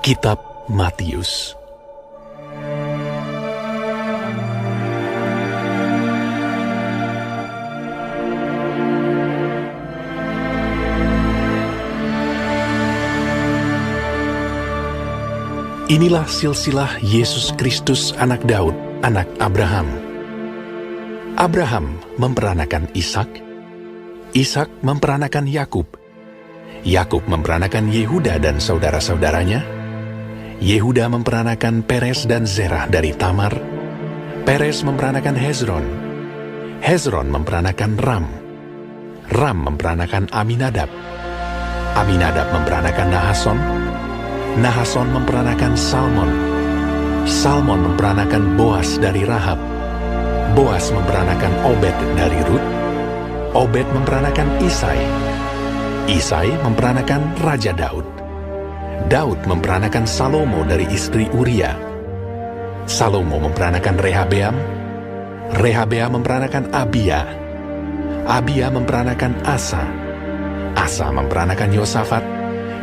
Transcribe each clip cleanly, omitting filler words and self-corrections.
Kitab Matius. Inilah silsilah Yesus Kristus anak Daud, anak Abraham. Abraham memperanakan Ishak, Ishak memperanakan Yakub, Yakub memperanakan Yehuda dan saudara-saudaranya, Yehuda memperanakan Peres dan Zerah dari Tamar, Peres memperanakan Hezron, Hezron memperanakan Ram, Ram memperanakan Aminadab, Aminadab memperanakan Nahason, Nahason memperanakan Salmon, Salmon memperanakan Boas dari Rahab, Boas memperanakan Obed dari Rut, Obed memperanakan Isai, Isai memperanakan Raja Daud, Daud memperanakan Salomo dari istri Uria, Salomo memperanakan Rehabeam, Rehabeam memperanakan Abia, Abia memperanakan Asa, Asa memperanakan Yosafat,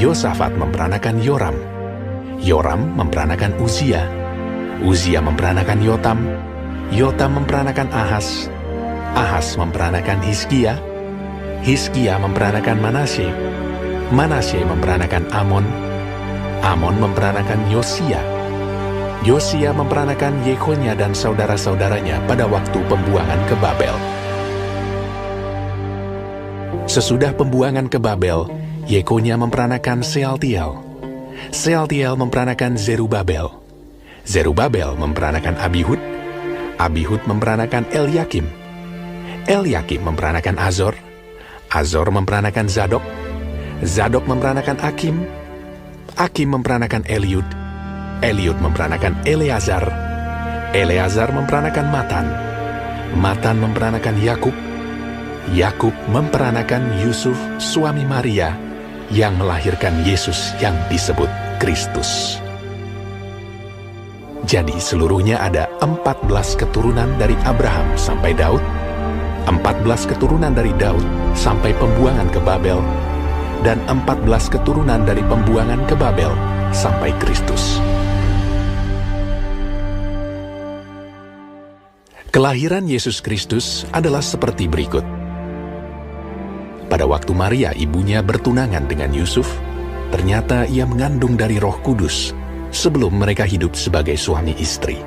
Yosafat memperanakan Yoram, Yoram memperanakan Uzia, Uzia memperanakan Yotam, Yotam memperanakan Ahas, Ahas memperanakan Hizkia, Hizkia memperanakan Manasye, Manasye memperanakan Amon, Amon memperanakan Yosia, Yosia memperanakan Yekonya dan saudara-saudaranya pada waktu pembuangan ke Babel. Sesudah pembuangan ke Babel, Yekonya memperanakan Sealtiel, Sealtiel memperanakan Zerubabel, Zerubabel memperanakan Abihud, Abihud memperanakan Eliakim, Eliakim memperanakan Azor, Azor memperanakan Zadok, Zadok memperanakan Akim, Akim memperanakan Eliud, Eliud memperanakan Eleazar, Eleazar memperanakan Matan, Matan memperanakan Yakub, Yakub memperanakan Yusuf suami Maria yang melahirkan Yesus yang disebut Kristus. Jadi seluruhnya ada 14 keturunan dari Abraham sampai Daud, 14 keturunan dari Daud sampai pembuangan ke Babel, dan 14 keturunan dari pembuangan ke Babel sampai Kristus. Kelahiran Yesus Kristus adalah seperti berikut. Pada waktu Maria ibunya bertunangan dengan Yusuf, ternyata ia mengandung dari Roh Kudus sebelum mereka hidup sebagai suami istri.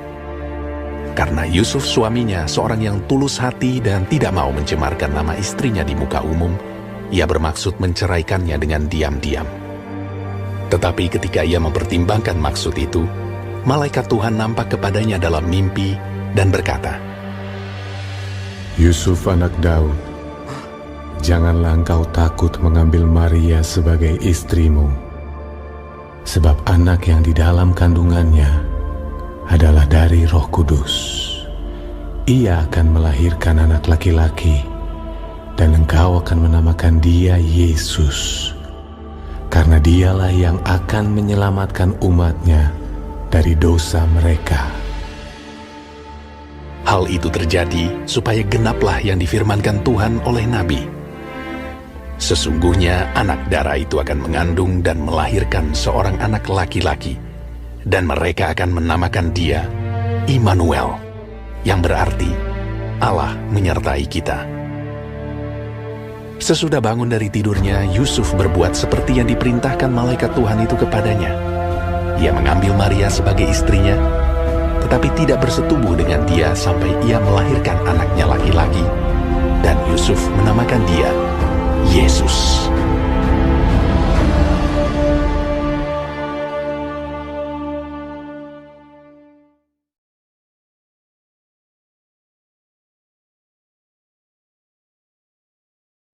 Karena Yusuf suaminya seorang yang tulus hati dan tidak mau mencemarkan nama istrinya di muka umum, ia bermaksud menceraikannya dengan diam-diam. Tetapi ketika ia mempertimbangkan maksud itu, malaikat Tuhan nampak kepadanya dalam mimpi dan berkata, "Yusuf anak Daud, janganlah engkau takut mengambil Maria sebagai istrimu, sebab anak yang di dalam kandungannya adalah dari Roh Kudus. Ia akan melahirkan anak laki-laki, dan engkau akan menamakan dia Yesus, karena dialah yang akan menyelamatkan umatnya dari dosa mereka." Hal itu terjadi supaya genaplah yang difirmankan Tuhan oleh Nabi. Sesungguhnya anak darah itu akan mengandung dan melahirkan seorang anak laki-laki, dan mereka akan menamakan dia Immanuel, yang berarti Allah menyertai kita. Sesudah bangun dari tidurnya, Yusuf berbuat seperti yang diperintahkan malaikat Tuhan itu kepadanya. Ia mengambil Maria sebagai istrinya, tetapi tidak bersetubuh dengan dia sampai ia melahirkan anaknya laki-laki, dan Yusuf menamakan dia Yesus.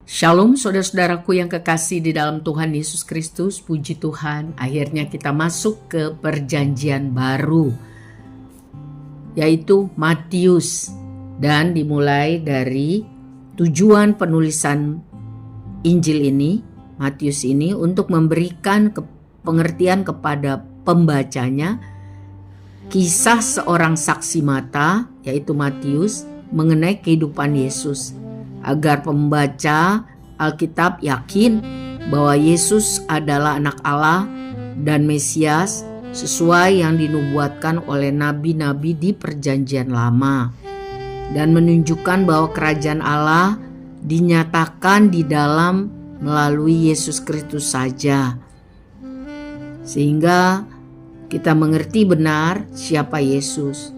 Shalom saudara-saudaraku yang kekasih di dalam Tuhan Yesus Kristus. Puji Tuhan, akhirnya kita masuk ke perjanjian baru, yaitu Matius, dan dimulai dari tujuan penulisan Injil ini, Matius ini, untuk memberikan pengertian kepada pembacanya kisah seorang saksi mata, yaitu Matius, mengenai kehidupan Yesus, agar pembaca Alkitab yakin bahwa Yesus adalah anak Allah dan Mesias sesuai yang dinubuatkan oleh nabi-nabi di Perjanjian Lama, dan menunjukkan bahwa kerajaan Allah dinyatakan di dalam melalui Yesus Kristus saja, sehingga kita mengerti benar siapa Yesus.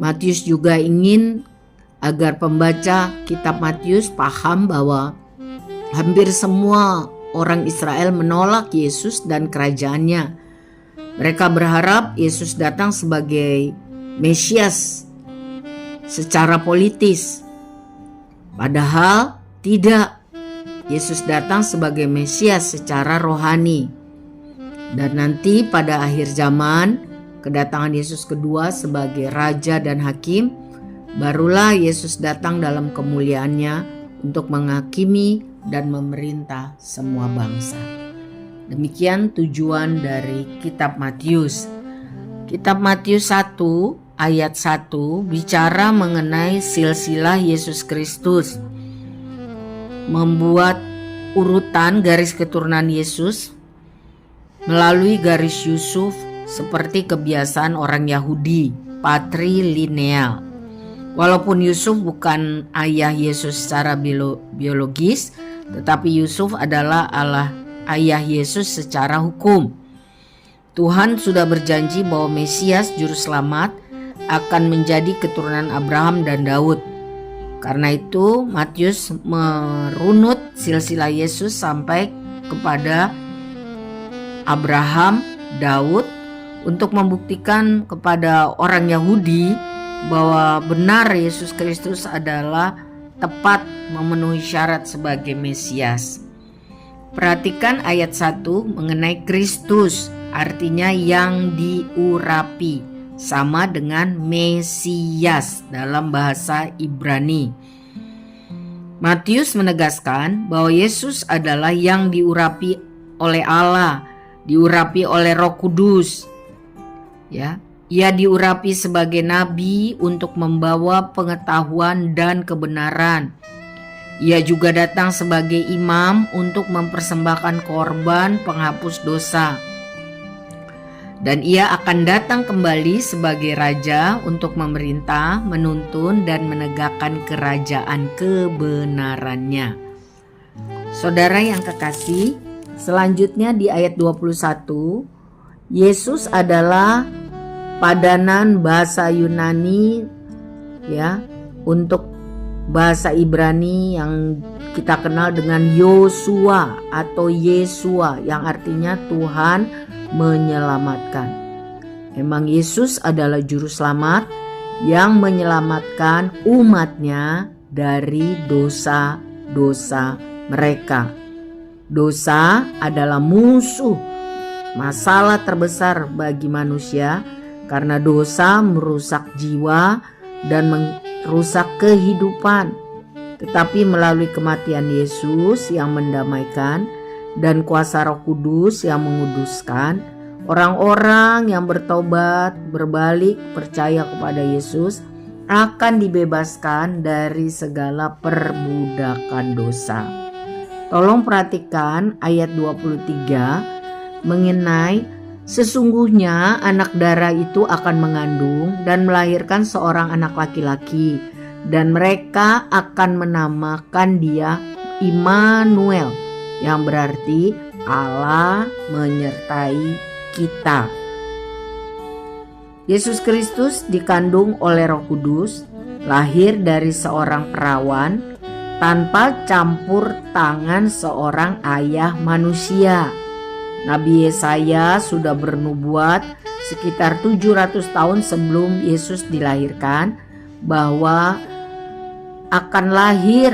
Matius juga ingin agar pembaca kitab Matius paham bahwa hampir semua orang Israel menolak Yesus dan kerajaannya. Mereka berharap Yesus datang sebagai Mesias secara politis. Padahal tidak. Yesus datang sebagai Mesias secara rohani. Dan nanti pada akhir zaman, kedatangan Yesus kedua sebagai Raja dan Hakim, barulah Yesus datang dalam kemuliaannya untuk menghakimi dan memerintah semua bangsa. Demikian tujuan dari kitab Matius. Kitab Matius 1 ayat 1 bicara mengenai silsilah Yesus Kristus, membuat urutan garis keturunan Yesus melalui garis Yusuf seperti kebiasaan orang Yahudi, patrilineal. Walaupun Yusuf bukan ayah Yesus secara biologis, tetapi Yusuf adalah ayah Yesus secara hukum. Tuhan sudah berjanji bahwa Mesias Juru Selamat akan menjadi keturunan Abraham dan Daud. Karena itu Matius merunut silsilah Yesus sampai kepada Abraham, Daud, untuk membuktikan kepada orang Yahudi bahwa benar Yesus Kristus adalah tepat memenuhi syarat sebagai Mesias. Perhatikan ayat 1 mengenai Kristus, artinya yang diurapi, sama dengan Mesias dalam bahasa Ibrani. Matius menegaskan bahwa Yesus adalah yang diurapi oleh Allah, diurapi oleh Roh Kudus. Ya, ia diurapi sebagai nabi untuk membawa pengetahuan dan kebenaran. Ia juga datang sebagai imam untuk mempersembahkan korban penghapus dosa. Dan ia akan datang kembali sebagai raja untuk memerintah, menuntun, dan menegakkan kerajaan kebenarannya. Saudara yang kekasih, selanjutnya di ayat 21, Yesus adalah padanan bahasa Yunani ya untuk bahasa Ibrani yang kita kenal dengan Yosua atau Yesua, yang artinya Tuhan menyelamatkan. Memang Yesus adalah juru selamat yang menyelamatkan umatnya dari dosa-dosa mereka. Dosa adalah musuh, masalah terbesar bagi manusia, karena dosa merusak jiwa dan merusak kehidupan. Tetapi melalui kematian Yesus yang mendamaikan dan kuasa Roh Kudus yang menguduskan, orang-orang yang bertobat, berbalik, percaya kepada Yesus akan dibebaskan dari segala perbudakan dosa. Tolong perhatikan ayat 23 mengenai sesungguhnya anak darah itu akan mengandung dan melahirkan seorang anak laki-laki, dan mereka akan menamakan dia Immanuel, yang berarti Allah menyertai kita. Yesus Kristus dikandung oleh Roh Kudus, lahir dari seorang perawan tanpa campur tangan seorang ayah manusia. Nabi Yesaya sudah bernubuat sekitar 700 tahun sebelum Yesus dilahirkan bahwa akan lahir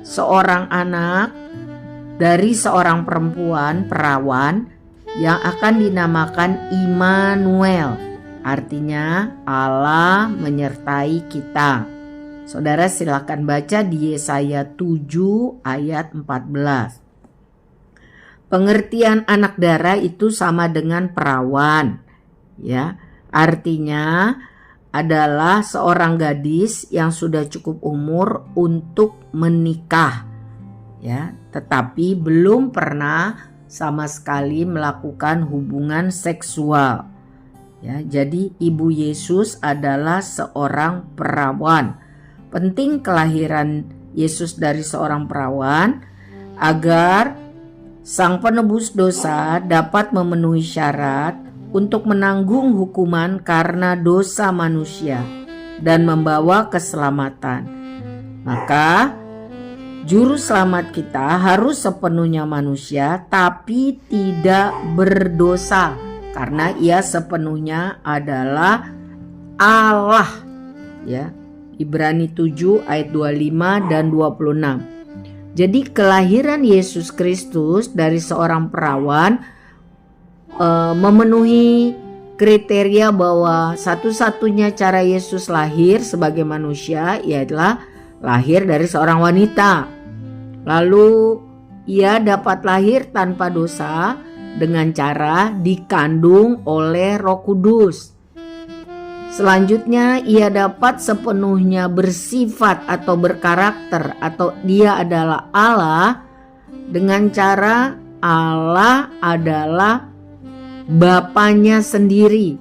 seorang anak dari seorang perempuan perawan yang akan dinamakan Immanuel, artinya Allah menyertai kita. Saudara silakan baca di Yesaya 7 ayat 14. Pengertian anak darah itu sama dengan perawan, ya. Artinya adalah seorang gadis yang sudah cukup umur untuk menikah, ya, tetapi belum pernah sama sekali melakukan hubungan seksual. Ya, jadi ibu Yesus adalah seorang perawan. Penting kelahiran Yesus dari seorang perawan agar Sang Penebus dosa dapat memenuhi syarat untuk menanggung hukuman karena dosa manusia dan membawa keselamatan. Maka Juru selamat kita harus sepenuhnya manusia tapi tidak berdosa karena ia sepenuhnya adalah Allah. Ya, Ibrani 7 ayat 25 dan 26. Jadi kelahiran Yesus Kristus dari seorang perawan memenuhi kriteria bahwa satu-satunya cara Yesus lahir sebagai manusia ialah lahir dari seorang wanita. Lalu ia dapat lahir tanpa dosa dengan cara dikandung oleh Roh Kudus. Selanjutnya ia dapat sepenuhnya bersifat atau berkarakter atau dia adalah Allah dengan cara Allah adalah Bapanya sendiri.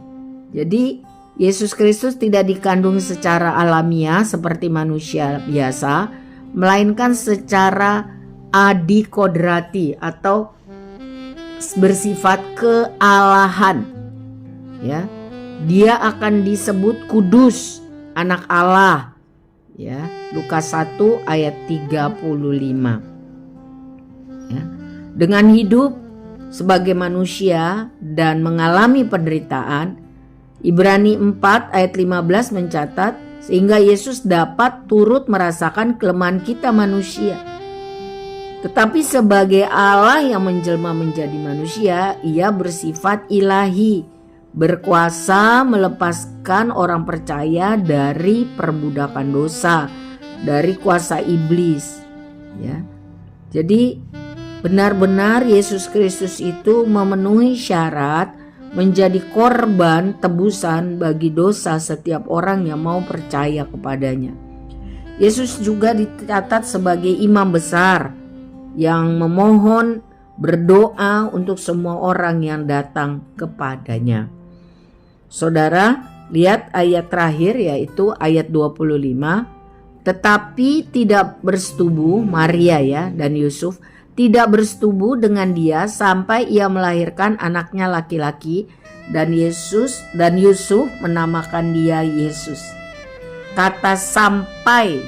Jadi Yesus Kristus tidak dikandung secara alamiah seperti manusia biasa, melainkan secara adikodrati atau bersifat kealahan. Ya, dia akan disebut kudus, anak Allah. Ya, Lukas 1 ayat 35. Ya, dengan hidup sebagai manusia dan mengalami penderitaan, Ibrani 4 ayat 15 mencatat sehingga Yesus dapat turut merasakan kelemahan kita manusia. Tetapi sebagai Allah yang menjelma menjadi manusia, ia bersifat ilahi, berkuasa melepaskan orang percaya dari perbudakan dosa, dari kuasa iblis. Ya. Jadi benar-benar Yesus Kristus itu memenuhi syarat menjadi korban tebusan bagi dosa setiap orang yang mau percaya kepadanya. Yesus juga dicatat sebagai imam besar yang memohon berdoa untuk semua orang yang datang kepadanya. Saudara, lihat ayat terakhir yaitu ayat 25. Tetapi tidak bersetubuh Maria dan Yusuf tidak bersetubuh dengan dia sampai ia melahirkan anaknya laki-laki dan Yusuf menamakan dia Yesus. Kata sampai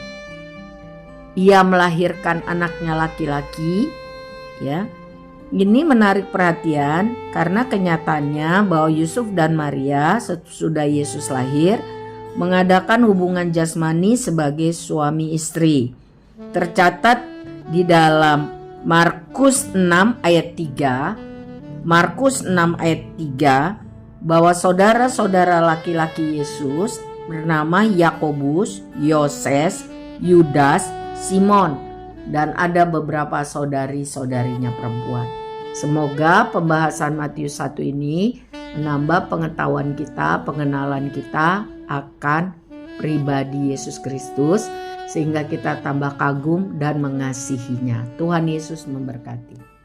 ia melahirkan anaknya laki-laki, ya, ini menarik perhatian karena kenyataannya bahwa Yusuf dan Maria sesudah Yesus lahir mengadakan hubungan jasmani sebagai suami istri. Tercatat di dalam Markus 6 ayat 3 bahwa saudara-saudara laki-laki Yesus bernama Yakobus, Yoses, Yudas, Simon dan ada beberapa saudari-saudarinya perempuan. Semoga pembahasan Matius 1 ini menambah pengetahuan kita, pengenalan kita akan pribadi Yesus Kristus sehingga kita tambah kagum dan mengasihinya. Tuhan Yesus memberkati.